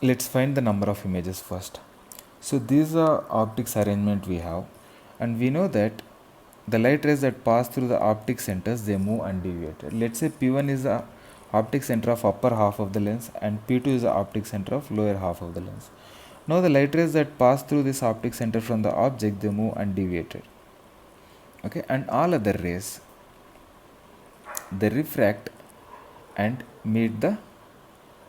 let's find the number of images first. So these are optics arrangement we have, and we know that the light rays that pass through the optic centers, they move undeviated. Let's say P1 is the optic center of upper half of the lens and P2 is the optic center of lower half of the lens. Now the light rays that pass through this optic center from the object, they move undeviated. Okay, and all other rays, they refract and meet the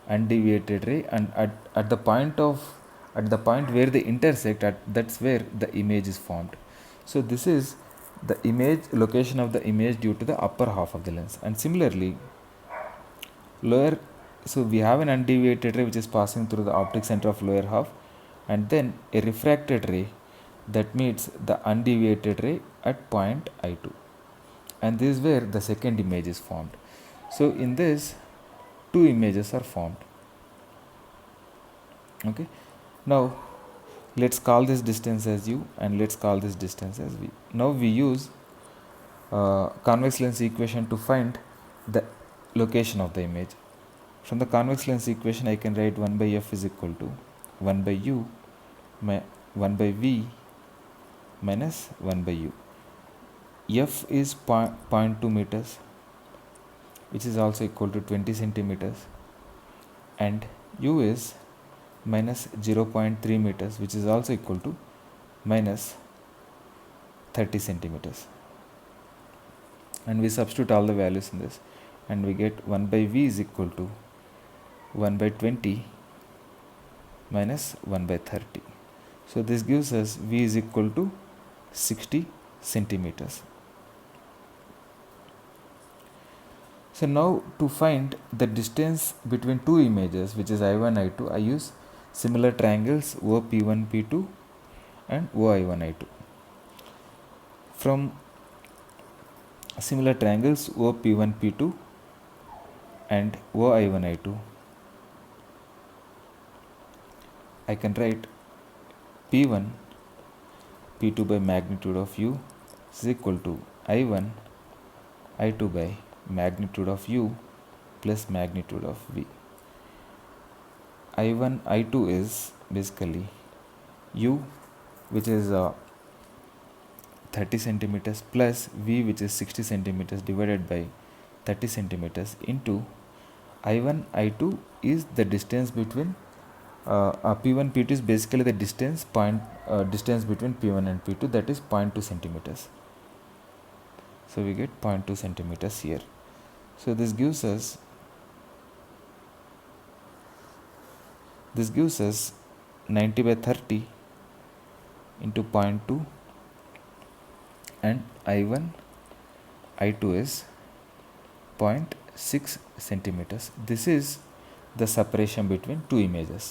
undeviated ray, and at the point where they intersect, that's where the image is formed. So this is the image location of the image due to the upper half of the lens. And similarly lower, so we have an undeviated ray which is passing through the optic center of lower half, and then a refracted ray that meets the undeviated ray at point I2, and this is where the second image is formed. So in this, two images are formed. Okay, now let's call this distance as u and let's call this distance as v. Now we use convex lens equation to find the location of the image. From the convex lens equation, I can write 1 by f is equal to 1 by u 1 by v minus 1 by u. F is 0.2 meters, which is also equal to 20 centimeters, and u is minus 0.3 meters, which is also equal to minus 30 centimeters. And we substitute all the values in this, and we get 1 by v is equal to 1 by 20 minus 1 by 30. So this gives us v is equal to 60 centimeters. So now to find the distance between two images, which is I1, I2, I use similar triangles OP1, P2 and OI1, I2. From similar triangles OP1, P2 and OI1, I2, I can write P1, P2 by magnitude of u is equal to I1, I2 by magnitude of u plus magnitude of v. I1, I2 is basically u, which is 30 centimeters, plus v, which is 60 centimeters, divided by 30 centimeters, into I1, I2 is the distance between P1, P2 is basically the distance between P1 and P2, that is 0.2 centimeters. So we get 0.2 centimeters here. So this gives us 90 by 30 into 0.2, and I1, I2 is 0.6 centimeters. This is the separation between two images.